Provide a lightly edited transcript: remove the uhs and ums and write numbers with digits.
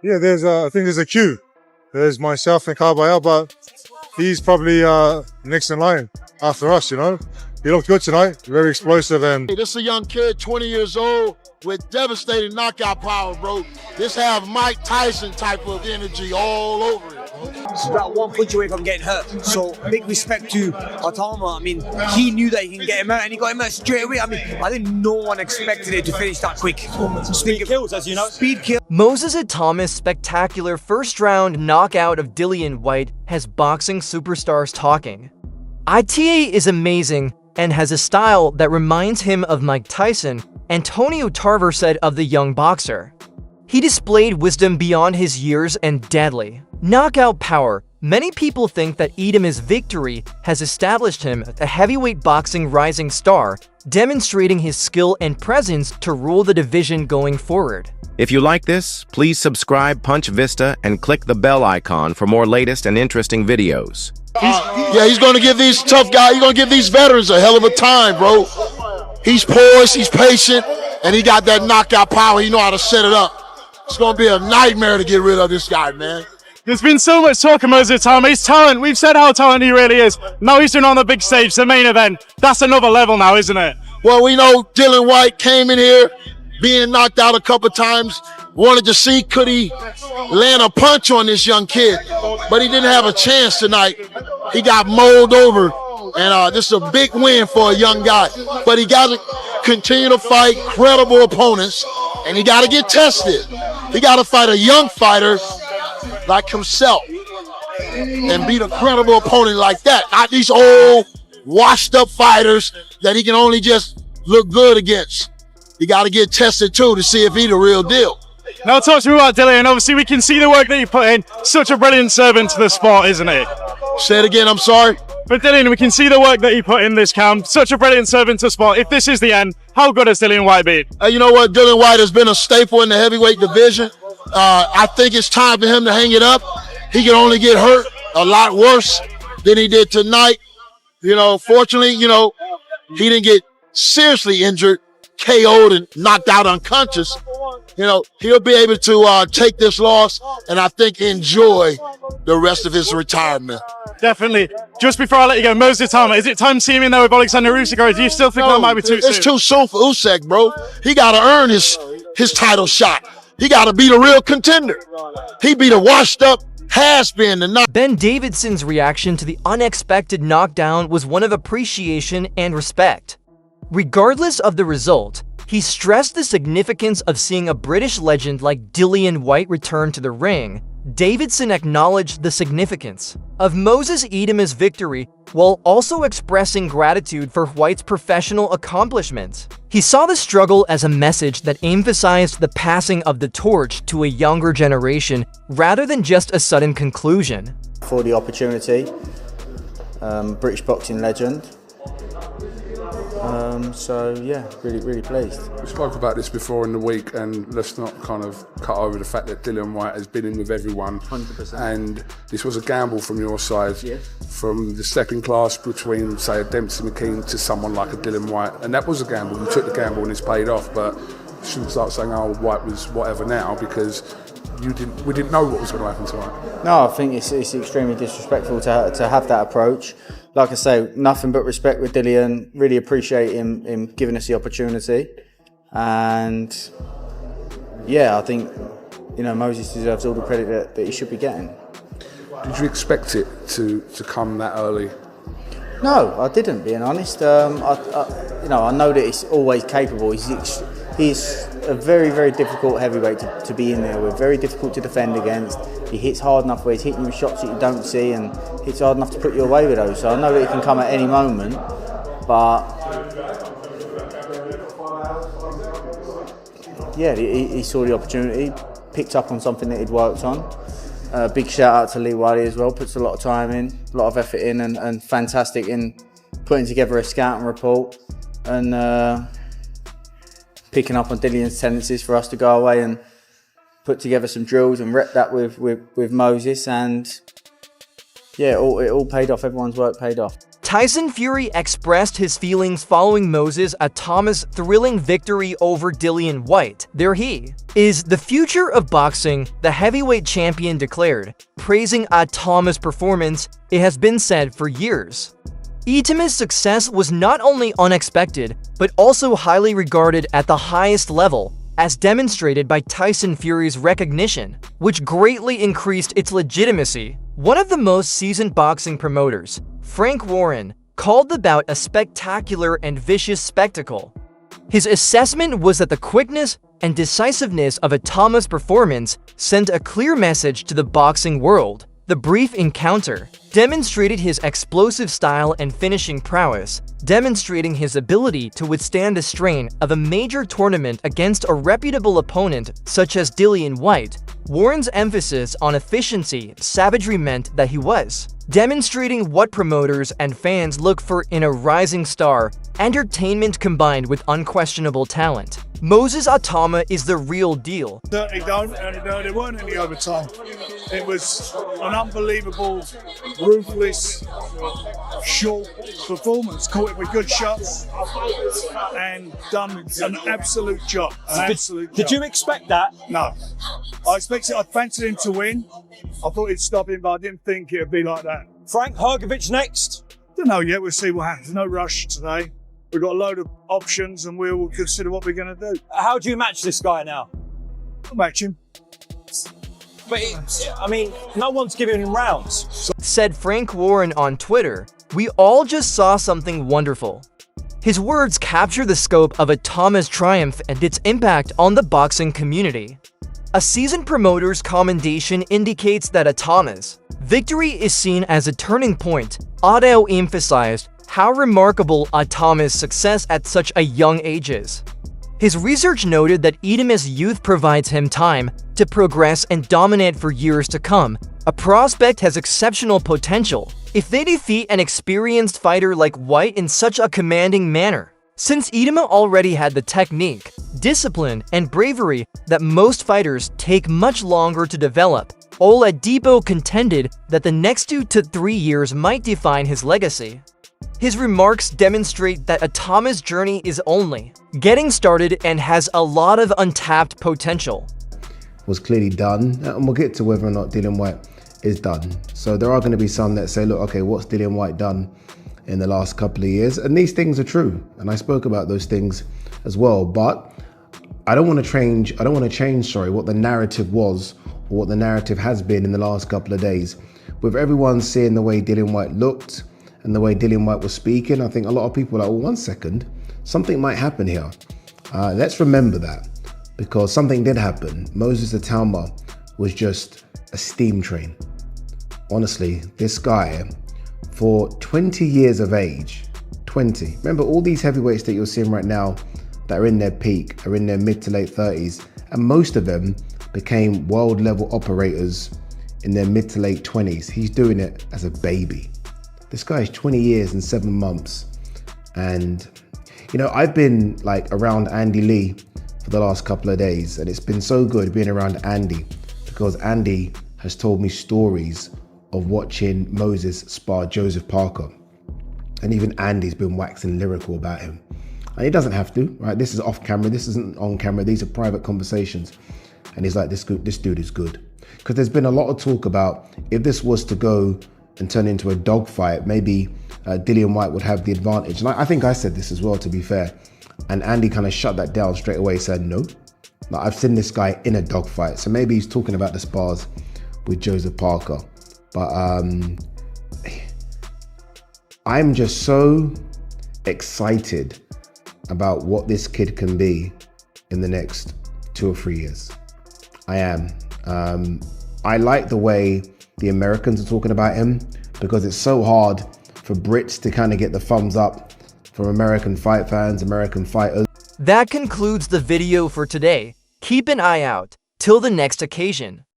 Yeah, I think there's a queue. There's myself and Caballero, but he's probably next in line after us, you know. He looked good tonight, very explosive. And hey, this is a young kid, 20 years old, with devastating knockout power, bro. This have Mike Tyson type of energy all over it. He's about one punch away from getting hurt. So big respect to Itauma. I mean, he knew that he can get him out, and he got him out straight away. I mean, I think no one expected it to finish that quick. Speed kills, as you know. Speed kills. Moses Itauma's spectacular first-round knockout of Dillian Whyte has boxing superstars talking. Ita is amazing and has a style that reminds him of Mike Tyson, Antonio Tarver said of the young boxer. He displayed wisdom beyond his years and deadly knockout power. Many people think that Itauma's victory has established him as a heavyweight boxing rising star, demonstrating his skill and presence to rule the division going forward. If you like this, please subscribe Punch Vista and click the bell icon for more latest and interesting videos. Yeah, he's going to give these tough guys, he's going to give these veterans a hell of a time, bro. He's poised, he's patient, and he got that knockout power. He know how to set it up. It's going to be a nightmare to get rid of this guy, man. There's been so much talk of Moses Itauma. His talent, we've said how talented he really is. Now he's doing on the big stage, the main event. That's another level now, isn't it? Well, we know Dillian Whyte came in here being knocked out a couple times. Wanted to see could he land a punch on this young kid, but he didn't have a chance tonight. He got mowed over, and this is a big win for a young guy. But he got to continue to fight credible opponents, and he got to get tested. He got to fight a young fighter like himself and beat a credible opponent like that. Not these old, washed-up fighters that he can only just look good against. He got to get tested, too, to see if he's the real deal. Now talk to me about Dillian. Obviously, we can see the work that you put in. Such a brilliant servant to the sport, isn't he? Say it again, I'm sorry. But Dillian, we can see the work that you put in this camp. Such a brilliant servant to the sport. If this is the end, how good has Dillian Whyte been? You know what? Dillian Whyte has been a staple in the heavyweight division. I think it's time for him to hang it up. He can only get hurt a lot worse than he did tonight. You know, fortunately, you know, he didn't get seriously injured, KO'd and knocked out unconscious. You know, he'll be able to take this loss and I think enjoy the rest of his retirement. Definitely. Just before I let you go, Moses Itauma, is it time to see him in there with Alexander Usyk, or do you still think that might be too soon? It's too soon for Usyk, bro. He got to earn his title shot. He got to be the real contender. He be the washed-up has-been. Ben Davidson's reaction to the unexpected knockdown was one of appreciation and respect. Regardless of the result, he stressed the significance of seeing a British legend like Dillian Whyte return to the ring. Davidson acknowledged the significance of Moses Itauma's victory while also expressing gratitude for Whyte's professional accomplishments. He saw the struggle as a message that emphasized the passing of the torch to a younger generation rather than just a sudden conclusion. For the opportunity, British boxing legend. So yeah, really pleased. We spoke about this before in the week, and let's not kind of cut over the fact that Dillian Whyte has been in with everyone. 100%. And this was a gamble from your side, yes. From the second class between, say, a Dempsey McKean to someone like a Dillian Whyte, and that was a gamble. You took the gamble and it's paid off, but you shouldn't start saying, "Oh, Whyte was whatever" now, because we didn't know what was going to happen tonight. No, I think it's extremely disrespectful to have that approach. Like I say, nothing but respect with Dillian. Really appreciate him giving us the opportunity. And yeah, I think, you know, Moses deserves all the credit that he should be getting. Did you expect it to come that early? No, I didn't, being honest. You know, I know that he's always capable. He's a very difficult heavyweight to be in there with, very difficult to defend against. He hits hard enough where he's hitting you with shots that you don't see, and hits hard enough to put you away with those. So I know that he can come at any moment, but yeah, he saw the opportunity, picked up on something that he'd worked on. Big shout out to Lee Wiley as well, puts a lot of time in, a lot of effort in, and fantastic in putting together a scouting report and picking up on Dillian's tendencies for us to go away and put together some drills and rep that with Moses, and yeah, it all paid off. Everyone's work paid off. Tyson Fury expressed his feelings following Moses Itauma's thrilling victory over Dillian Whyte. There he is, the future of boxing, the heavyweight champion declared, praising Itauma's performance. It has been said for years. Itauma's success was not only unexpected, but also highly regarded at the highest level, as demonstrated by Tyson Fury's recognition, which greatly increased its legitimacy. One of the most seasoned boxing promoters, Frank Warren, called the bout a spectacular and vicious spectacle. His assessment was that the quickness and decisiveness of Itauma's performance sent a clear message to the boxing world. The brief encounter demonstrated his explosive style and finishing prowess, demonstrating his ability to withstand the strain of a major tournament against a reputable opponent such as Dillian Whyte. Warren's emphasis on efficiency, savagery meant that he was demonstrating what promoters and fans look for in a rising star: entertainment combined with unquestionable talent. Moses Itauma is the real deal. Certainly don't, and there weren't any overtime. It was an unbelievable, ruthless, short performance. Caught it with good shots and done an absolute job. Did you expect that? No. I fancied him to win. I thought he'd stop him, but I didn't think it'd be like that. Frank Hrgovic next? Don't know yet. We'll see what happens. No rush today. We've got a load of options and we'll consider what we're going to do. How do you match this guy now? I'll match him. But, I mean, no one's giving him rounds. Said Frank Warren on Twitter, "We all just saw something wonderful." His words capture the scope of Itauma's triumph and its impact on the boxing community. A seasoned promoter's commendation indicates that Itauma's victory is seen as a turning point. Audio emphasized how remarkable Itauma's success at such a young age is. His research noted that Itauma's youth provides him time to progress and dominate for years to come. A prospect has exceptional potential if they defeat an experienced fighter like Whyte in such a commanding manner. Since Itauma already had the technique, discipline, and bravery that most fighters take much longer to develop, Oladipo contended that the next 2 to 3 years might define his legacy. His remarks demonstrate that Itauma's journey is only getting started and has a lot of untapped potential. Was clearly done, and we'll get to whether or not Dillian Whyte is done. So there are going to be some that say, look, okay, what's Dillian Whyte done in the last couple of years? And these things are true, and I spoke about those things as well. But I don't want to change what the narrative was or what the narrative has been in the last couple of days. With everyone seeing the way Dillian Whyte looked and the way Dillian Whyte was speaking, I think a lot of people are like, well, 1 second, something might happen here. Let's remember that, because something did happen. Moses Itauma was just a steam train. Honestly, this guy, for 20 years of age, 20. Remember, all these heavyweights that you're seeing right now that are in their peak, are in their mid to late 30s, and most of them became world level operators in their mid to late 20s. He's doing it as a baby. This guy is 20 years and 7 months. And, you know, I've been like around Andy Lee for the last couple of days, and it's been so good being around Andy, because Andy has told me stories of watching Moses spar Joseph Parker. And even Andy's been waxing lyrical about him. And he doesn't have to, right? This is off camera, this isn't on camera, these are private conversations. And he's like, this dude is good. Because there's been a lot of talk about if this was to go and turn into a dogfight, maybe Dillian Whyte would have the advantage. And I think I said this as well, to be fair. And Andy kind of shut that down straight away, said no. Like, I've seen this guy in a dogfight. So maybe he's talking about the spars with Joseph Parker. But I'm just so excited about what this kid can be in the next 2 or 3 years. I am. I like the way the Americans are talking about him, because it's so hard for Brits to kind of get the thumbs up from American fight fans, American fighters. That concludes the video for today. Keep an eye out till the next occasion.